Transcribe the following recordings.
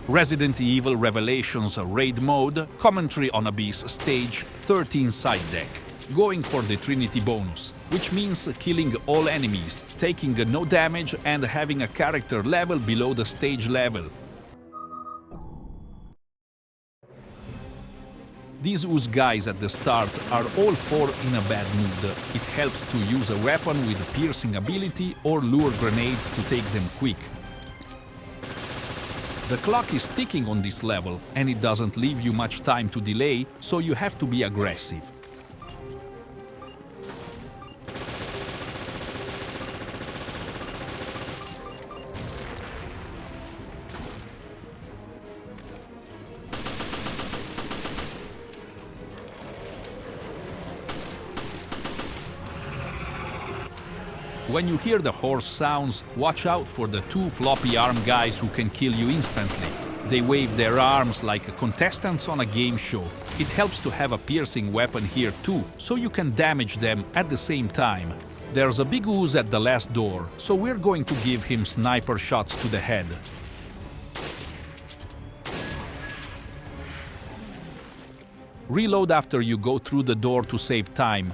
Resident Evil Revelations Raid Mode, Commentary on Abyss Stage 13 side deck. Going for the Trinity bonus, which means killing all enemies, taking no damage and having a character level below the stage level. These ooze guys at the start are all four in a bad mood. It helps to use a weapon with a piercing ability or lure grenades to take them quick. The clock is ticking on this level and it doesn't leave you much time to delay, so you have to be aggressive. When you hear the horse sounds, watch out for the two floppy arm guys who can kill you instantly. They wave their arms like contestants on a game show. It helps to have a piercing weapon here too, so you can damage them at the same time. There's a big ooze at the last door, so we're going to give him sniper shots to the head. Reload after you go through the door to save time.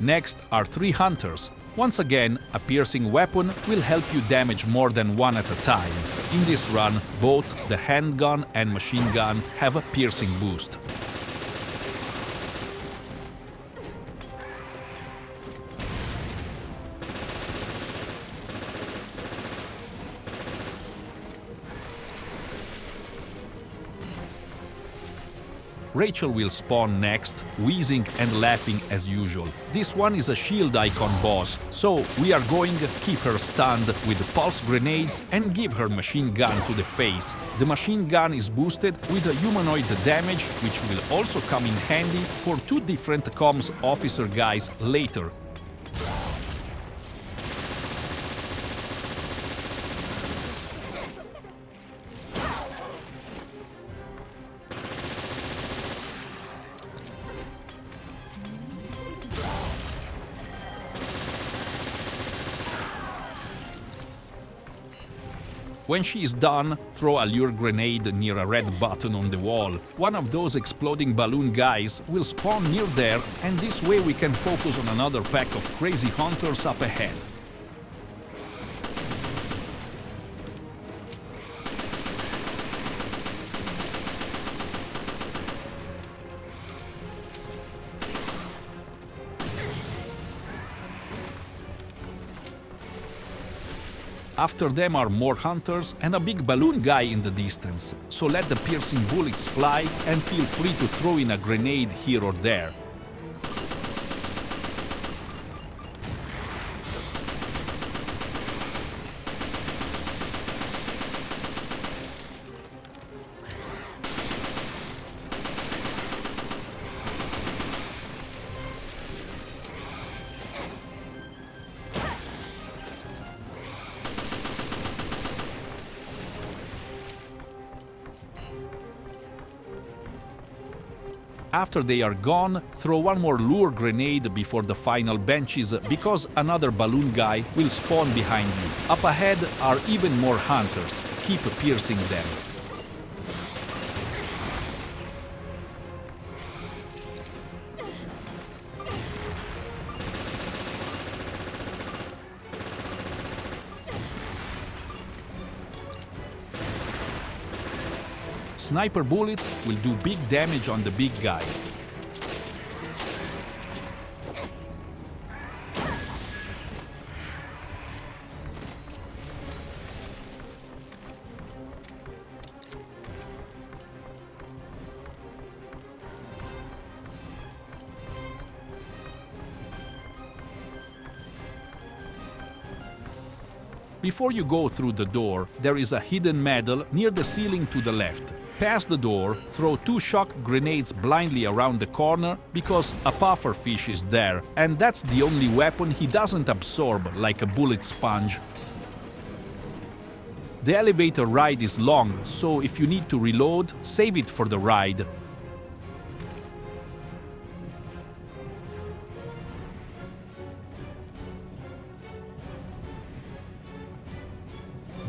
Next are 3 hunters. Once again, a piercing weapon will help you damage more than one at a time. In this run, both the handgun and machine gun have a piercing boost. Rachel will spawn next, wheezing and laughing as usual. This one is a shield icon boss, so we are going to keep her stunned with pulse grenades and give her machine gun to the face. The machine gun is boosted with a humanoid damage, which will also come in handy for 2 different comms officer guys later. When she is done, throw a lure grenade near a red button on the wall. One of those exploding balloon guys will spawn near there, and this way we can focus on another pack of crazy hunters up ahead. After them are more hunters and a big balloon guy in the distance, so let the piercing bullets fly and feel free to throw in a grenade here or there. After they are gone, throw one more lure grenade before the final benches, because another balloon guy will spawn behind you. Up ahead are even more hunters. Keep piercing them. Sniper bullets will do big damage on the big guy. Before you go through the door, there is a hidden medal near the ceiling to the left. Past the door, throw 2 shock grenades blindly around the corner, because a puffer fish is there, and that's the only weapon he doesn't absorb like a bullet sponge. The elevator ride is long, so if you need to reload, save it for the ride.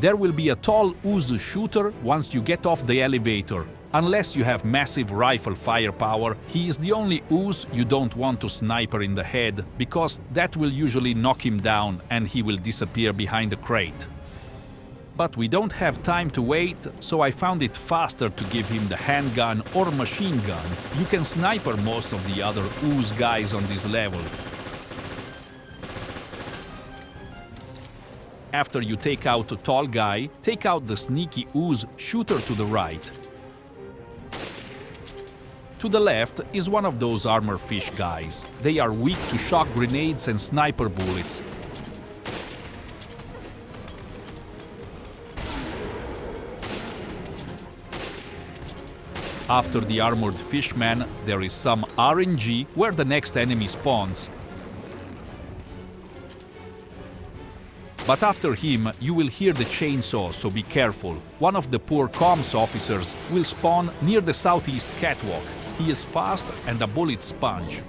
There will be a tall ooze shooter once you get off the elevator. Unless you have massive rifle firepower, he is the only ooze you don't want to sniper in the head, because that will usually knock him down and he will disappear behind a crate. But we don't have time to wait, so I found it faster to give him the handgun or machine gun. You can sniper most of the other ooze guys on this level. After you take out a tall guy, take out the sneaky ooze shooter to the right. To the left is one of those armor fish guys. They are weak to shock grenades and sniper bullets. After the armored fishman, there is some RNG where the next enemy spawns. But after him, you will hear the chainsaw, so be careful. One of the poor comms officers will spawn near the southeast catwalk. He is fast and a bullet sponge.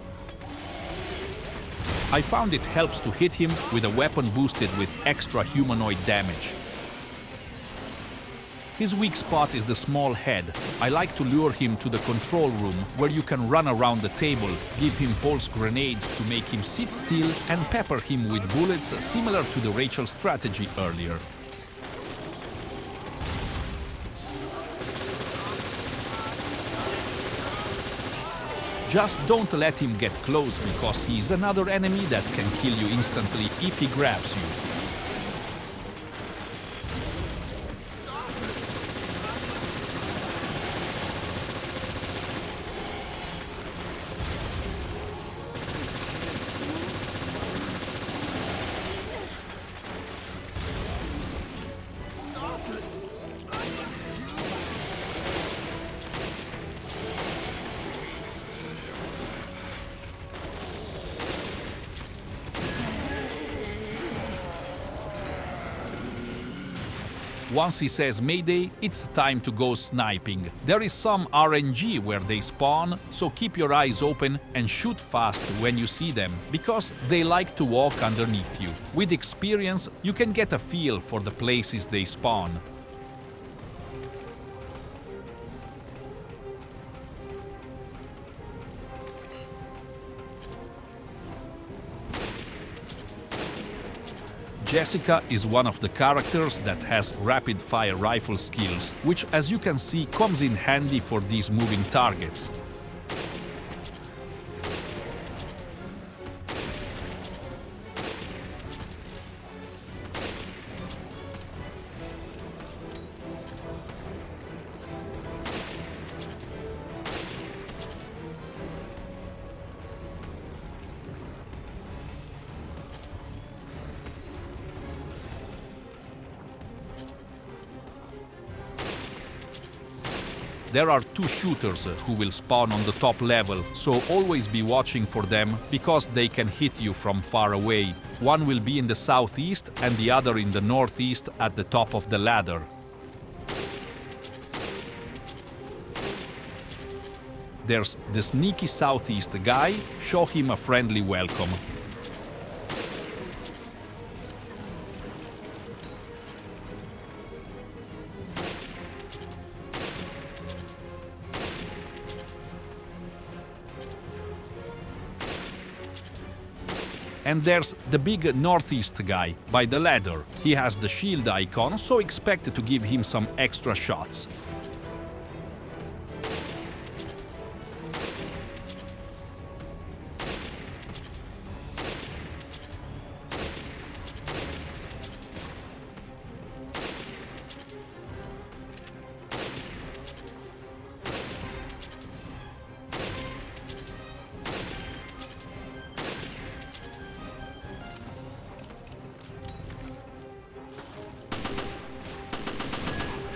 I found it helps to hit him with a weapon boosted with extra humanoid damage. His weak spot is the small head. I like to lure him to the control room, where you can run around the table, give him pulse grenades to make him sit still, and pepper him with bullets similar to the Rachel strategy earlier. Just don't let him get close, because he is another enemy that can kill you instantly if he grabs you. Once he says Mayday, it's time to go sniping. There is some RNG where they spawn, so keep your eyes open and shoot fast when you see them, because they like to walk underneath you. With experience, you can get a feel for the places they spawn. Jessica is one of the characters that has rapid-fire rifle skills, which, as you can see, comes in handy for these moving targets. There are two shooters who will spawn on the top level, so always be watching for them, because they can hit you from far away. One will be in the southeast and the other in the northeast at the top of the ladder. There's the sneaky southeast guy. Show him a friendly welcome. And there's the big northeast guy by the ladder. He has the shield icon, so expect to give him some extra shots.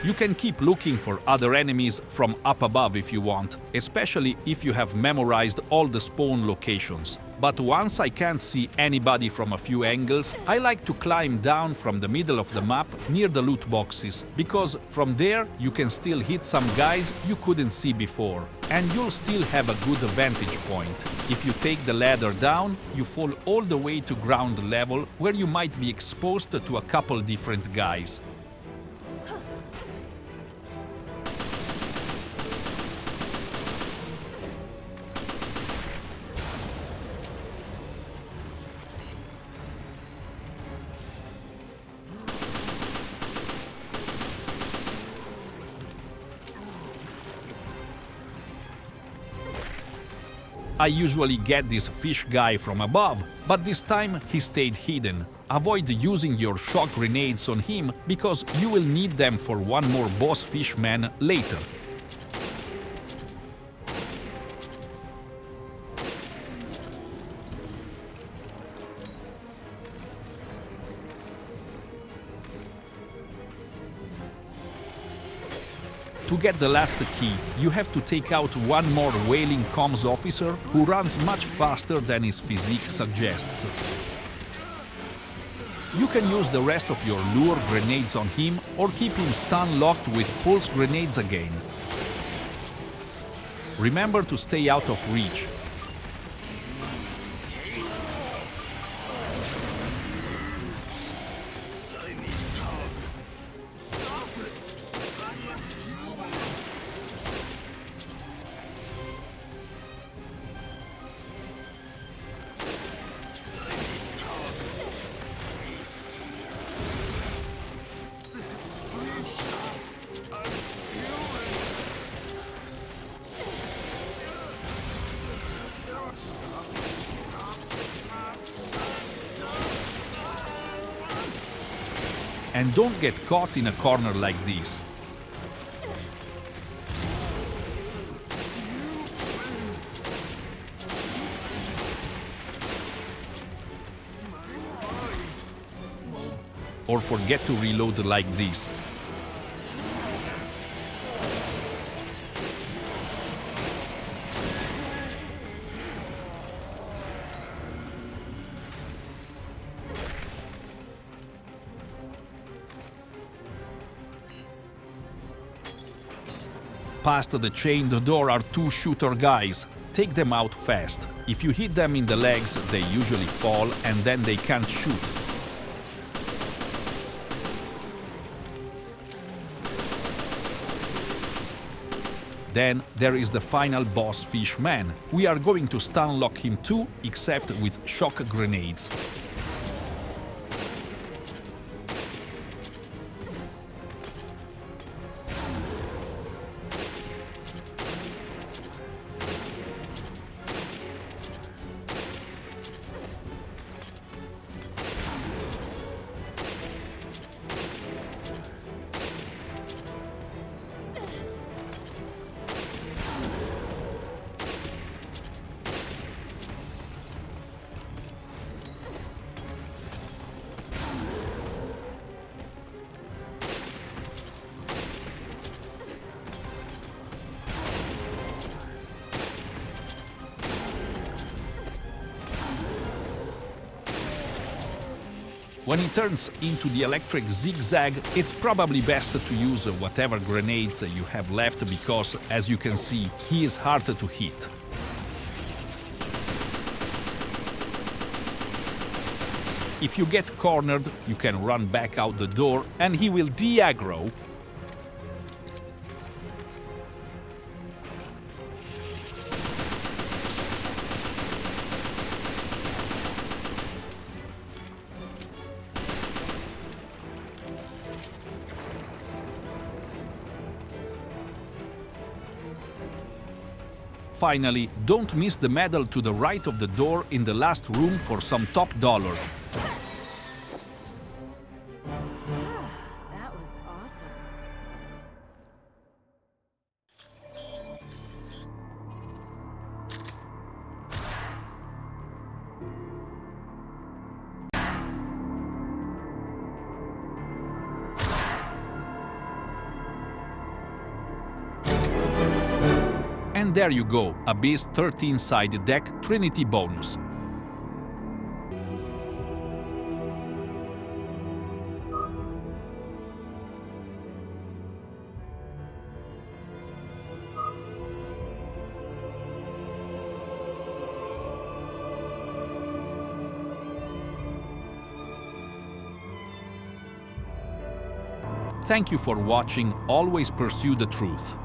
You can keep looking for other enemies from up above if you want, especially if you have memorized all the spawn locations. But once I can't see anybody from a few angles, I like to climb down from the middle of the map near the loot boxes, because from there you can still hit some guys you couldn't see before. And you'll still have a good vantage point. If you take the ladder down, you fall all the way to ground level, where you might be exposed to a couple different guys. I usually get this fish guy from above, but this time he stayed hidden. Avoid using your shock grenades on him because you will need them for one more boss fishman later. To get the last key, you have to take out one more whaling comms officer who runs much faster than his physique suggests. You can use the rest of your lure grenades on him or keep him stun-locked with pulse grenades again. Remember to stay out of reach. And don't get caught in a corner like this. Or forget to reload like this. Past the chained door are two shooter guys. Take them out fast. If you hit them in the legs, they usually fall and then they can't shoot. Then there is the final boss fishman. We are going to stun lock him too, except with shock grenades. When he turns into the electric zigzag, it's probably best to use whatever grenades you have left because, as you can see, he is hard to hit. If you get cornered, you can run back out the door and he will de-aggro. Finally, don't miss the medal to the right of the door in the last room for some top dollar. That was awesome. And there you go, Abyss 13-side deck Trinity bonus. Thank you for watching. Always pursue the truth.